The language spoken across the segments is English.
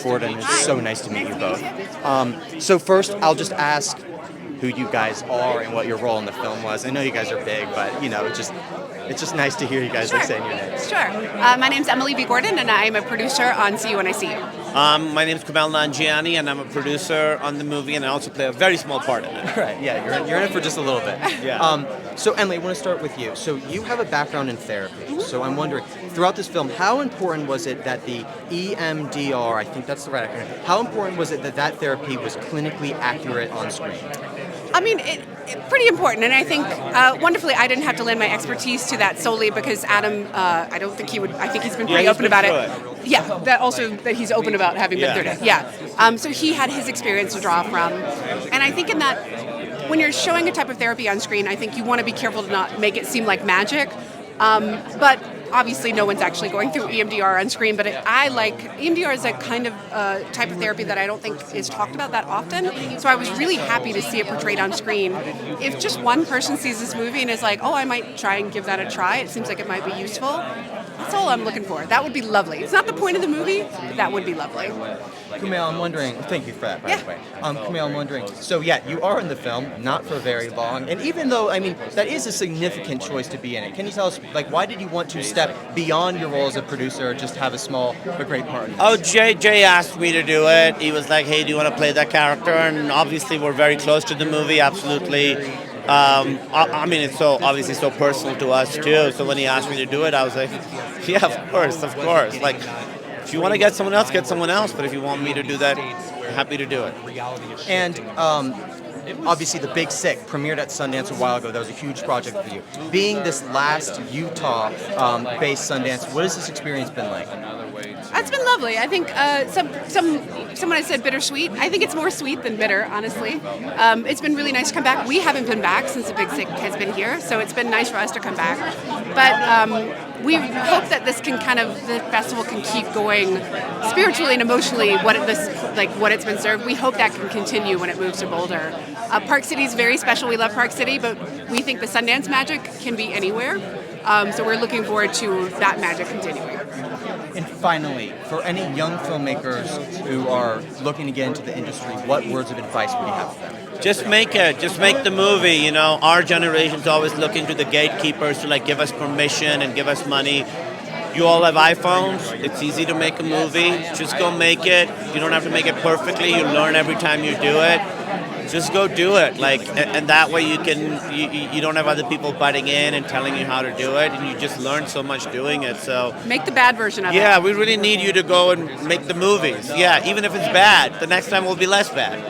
Gordon. It's so nice to meet you both. So first, I'll just ask who you guys are and what your role in the film was. I know you guys are big, but it's just nice to hear you guys saying your names. Sure. My name's Emily V. Gordon, and I'm a producer on See You When I See You. My name's Kumail Nanjiani, and I'm a producer on the movie, and I also play a very small part in it. Right, yeah, you're in it for just a little bit. Yeah. So Emily, I want to start with you. So you have a background in therapy. So I'm wondering, throughout this film, how important was it that the EMDR, I think that's the right acronym, how important was it that therapy was clinically accurate on screen? I mean, pretty important, and I think wonderfully I didn't have to lend my expertise to that solely because Adam, I don't think he would. I think he's been pretty open about it. Yeah, that he's open about having been through it. Yeah, so he had his experience to draw from, and I think in that when you're showing a type of therapy on screen, I think you want to be careful to not make it seem like magic, but. Obviously, no one's actually going through EMDR on screen, but I like EMDR is a kind of type of therapy that I don't think is talked about that often. So I was really happy to see it portrayed on screen. If just one person sees this movie and is like, "Oh, I might try and give that a try," it seems like it might be useful. That's all I'm looking for. That would be lovely. It's not the point of the movie, but that would be lovely. Kumail, I'm wondering, thank you for that, by the way. Kumail, I'm wondering, so you are in the film, not for very long, and even though, that is a significant choice to be in it, can you tell us, why did you want to step beyond your role as a producer, just have a small but great part? Oh, Jay asked me to do it. He was like, hey, do you want to play that character? And obviously we're very close to the movie, absolutely. It's so obviously so personal to us, too, so when he asked me to do it, I was like, yeah, of course. Like, if you want to get someone else, but if you want me to do that, happy to do it. And obviously The Big Sick premiered at Sundance a while ago. That was a huge project for you. Being this last Utah-based Sundance, what has this experience been like? It's been lovely. I think someone has said bittersweet. I think it's more sweet than bitter, honestly. It's been really nice to come back. We haven't been back since The Big Sick has been here, so it's been nice for us to come back. But we hope that the festival can keep going spiritually and emotionally. What it's been served. We hope that can continue when it moves to Boulder. Park City is very special. We love Park City, but we think the Sundance magic can be anywhere. So we're looking forward to that magic continuing. And finally, for any young filmmakers who are looking to get into the industry, what words of advice would you have for them? Just make it. Just make the movie. Our generation's always looking to the gatekeepers to give us permission and give us money. You all have iPhones. It's easy to make a movie. Just go make it. You don't have to make it perfectly. You learn every time you do it. Just go do it, and that way you don't have other people butting in and telling you how to do it, and you just learn so much doing it. So make the bad version of it. Yeah, we really need you to go and make the movies. Yeah, even if it's bad, the next time will be less bad.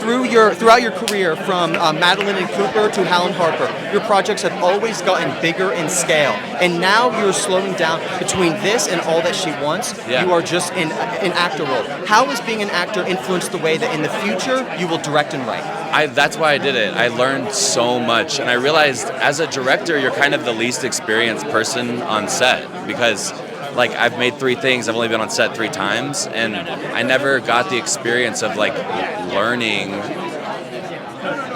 Throughout your career, from Madeline and Cooper to Helen Harper, your projects have always gotten bigger in scale, and now you're slowing down between this and All That She Wants. Yeah. You are just in an actor role. How has being an actor influenced the way that in the future you will direct and write? That's why I did it. I learned so much, and I realized as a director, you're kind of the least experienced person on set because I've made 3 things, I've only been on set 3 times, and I never got the experience of learning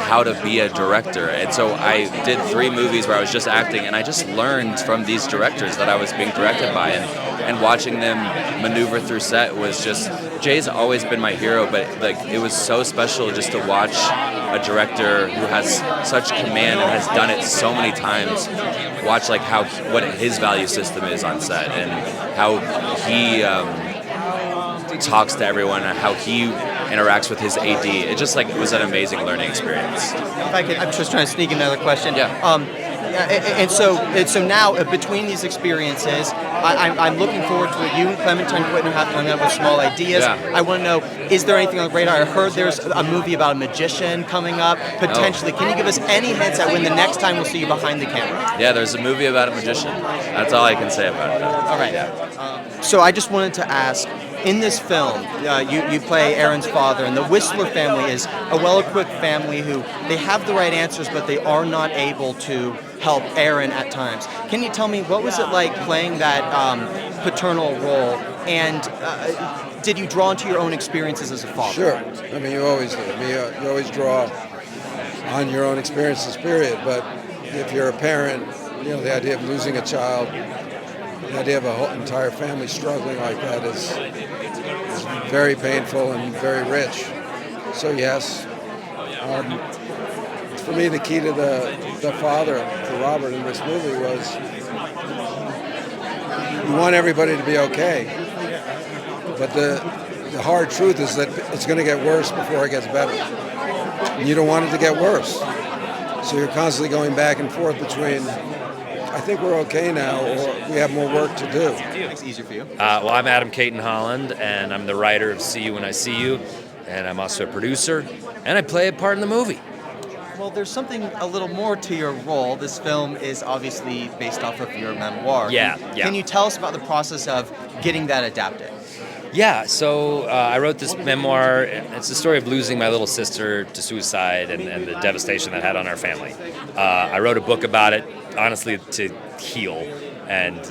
how to be a director. And so I did 3 movies where I was just acting, and I just learned from these directors that I was being directed by, and watching them maneuver through set was just, Jay's always been my hero, but it was so special just to watch a director who has such command and has done it so many times, watch what his value system is on set and how he talks to everyone and how he interacts with his AD. It just it was an amazing learning experience. If I could, I'm just trying to sneak another question. Yeah. And so now, between these experiences, I'm looking forward to it. You and Clementine Whitner have coming up with small ideas. Yeah. I want to know, is there anything on the radar? I heard there's a movie about a magician coming up, potentially. Can you give us any hints at when the next time we'll see you behind the camera? Yeah, there's a movie about a magician. That's all I can say about it. All right. Yeah. So I just wanted to ask, in this film, you play Aaron's father, and the Whistler family is a well-equipped family who they have the right answers, but they are not able to help Aaron at times. Can you tell me, what was it like playing that paternal role, and did you draw into your own experiences as a father? Sure. You always do. You always draw on your own experiences, period. But if you're a parent, the idea of losing a child, the idea of a whole entire family struggling like that is very painful and very rich. So yes, for me the key to the father for Robert in this movie was you want everybody to be okay, but the hard truth is that it's going to get worse before it gets better. And you don't want it to get worse. So you're constantly going back and forth between, I think we're okay now, or we have more work to do. Makes it easier for you. Well, I'm Adam Cayton-Holland, and I'm the writer of See You When I See You, and I'm also a producer, and I play a part in the movie. Well, there's something a little more to your role. This film is obviously based off of your memoir. Yeah. Can you tell us about the process of getting that adapted? Yeah, so I wrote this memoir. It's the story of losing my little sister to suicide and the devastation that had on our family. I wrote a book about it, honestly, to heal and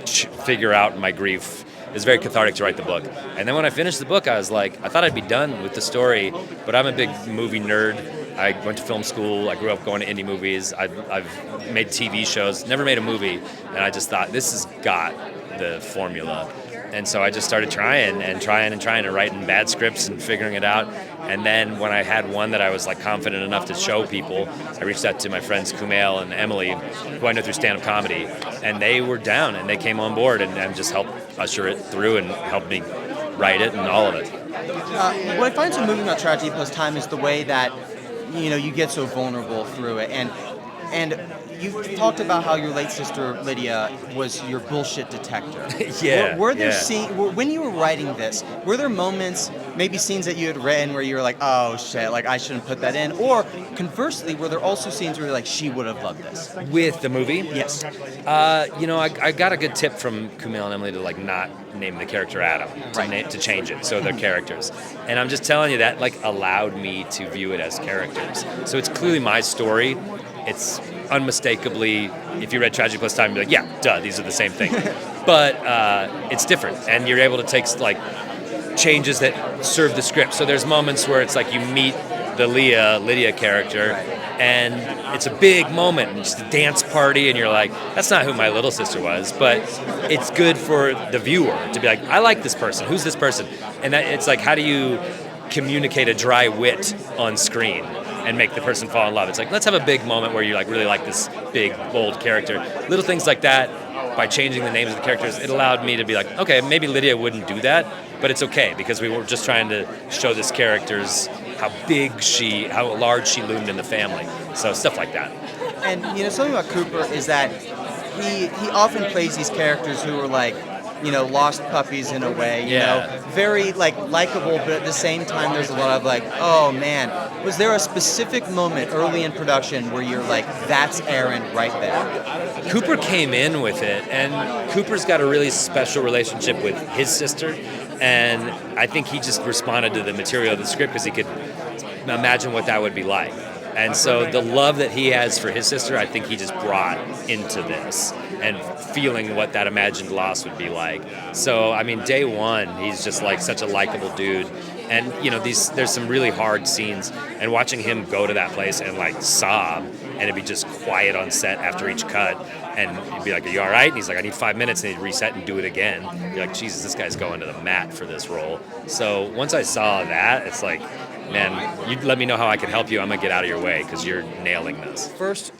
figure out my grief. It was very cathartic to write the book. And then when I finished the book, I was like, I thought I'd be done with the story, but I'm a big movie nerd. I went to film school. I grew up going to indie movies. I've made TV shows, never made a movie, and I just thought, this has got the formula. And so I just started trying and writing bad scripts and figuring it out. And then when I had one that I was confident enough to show people, I reached out to my friends Kumail and Emily, who I know through stand-up comedy, and they were down and they came on board and just helped usher it through and helped me write it and all of it. What I find so moving about Tragedy Plus Time is the way that you get so vulnerable through it, and you talked about how your late sister Lydia was your bullshit detector. Yeah. Were there when you were writing this, were there moments, maybe scenes that you had written where you were like, oh shit, I shouldn't put that in? Or conversely, were there also scenes where you're like, she would have loved this? With the movie? Yes. I got a good tip from Kumail and Emily to not name the character Adam, to change it so they're characters. And I'm just telling you that allowed me to view it as characters. So it's clearly my story. It's unmistakably, if you read Tragedy Plus Time, you'd be like, yeah, duh, these are the same thing. But it's different, and you're able to take changes that serve the script. So there's moments where it's you meet the Lydia character, and it's a big moment, it's a dance party, and you're like, that's not who my little sister was, but it's good for the viewer to be like, I like this person, who's this person? And it's how do you communicate a dry wit on screen and make the person fall in love? It's let's have a big moment where you really like this big, bold character. Little things like that, by changing the names of the characters, it allowed me to be okay, maybe Lydia wouldn't do that, but it's okay, because we were just trying to show this character's how large she loomed in the family. So stuff like that. And something about Cooper is that he often plays these characters who are lost puppies in a way, very likable, but at the same time there's a lot of oh man, was there a specific moment early in production where you're that's Aaron right there? Cooper came in with it, and Cooper's got a really special relationship with his sister, and I think he just responded to the material of the script because he could imagine what that would be like. And so the love that he has for his sister, I think he just brought into this, and feeling what that imagined loss would be like. So, day one, he's just such a likable dude. And, there's some really hard scenes, and watching him go to that place and sob, and it'd be just quiet on set after each cut, and you'd be like, are you all right? And he's like, I need 5 minutes, and he'd reset and do it again. You're like, Jesus, this guy's going to the mat for this role. So once I saw that, it's man, you let me know how I can help you. I'm going to get out of your way because you're nailing this. First,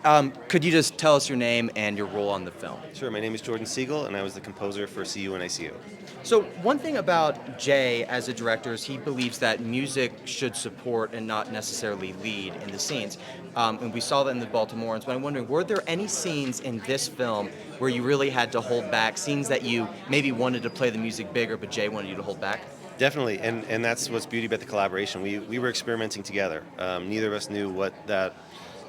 could you just tell us your name and your role on the film? Sure, my name is Jordan Siegel, and I was the composer for See You When I See You. So one thing about Jay as a director is he believes that music should support and not necessarily lead in the scenes. And we saw that in the Baltimoreans, but I'm wondering, were there any scenes in this film where you really had to hold back, scenes that you maybe wanted to play the music bigger, but Jay wanted you to hold back? Definitely, and that's what's beauty about the collaboration. We were experimenting together. Neither of us knew what that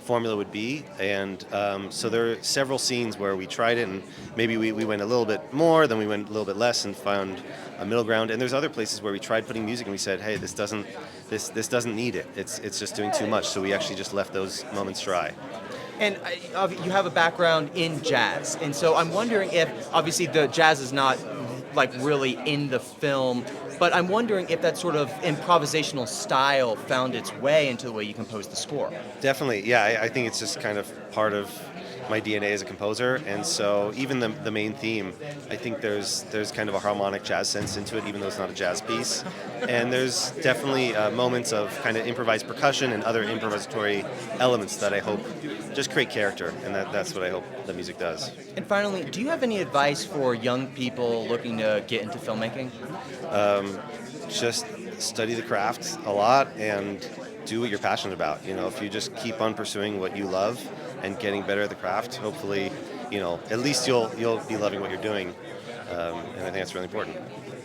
formula would be, and so there are several scenes where we tried it, and maybe we went a little bit more, then we went a little bit less, and found a middle ground. And there's other places where we tried putting music, and we said, hey, this doesn't need it. It's just doing too much. So we actually just left those moments dry. And you have a background in jazz, and so I'm wondering if, obviously the jazz is not really in the film, but I'm wondering if that sort of improvisational style found its way into the way you compose the score. Definitely, yeah. I think it's just kind of part of my DNA as a composer, and so even the main theme, I think there's kind of a harmonic jazz sense into it, even though it's not a jazz piece. And there's definitely moments of kind of improvised percussion and other improvisatory elements that I hope just create character, and that's what I hope the music does. And finally, do you have any advice for young people looking to get into filmmaking? Just study the craft a lot and do what you're passionate about. You know, if you just keep on pursuing what you love and getting better at the craft, hopefully, you know, at least you'll be loving what you're doing. And I think that's really important.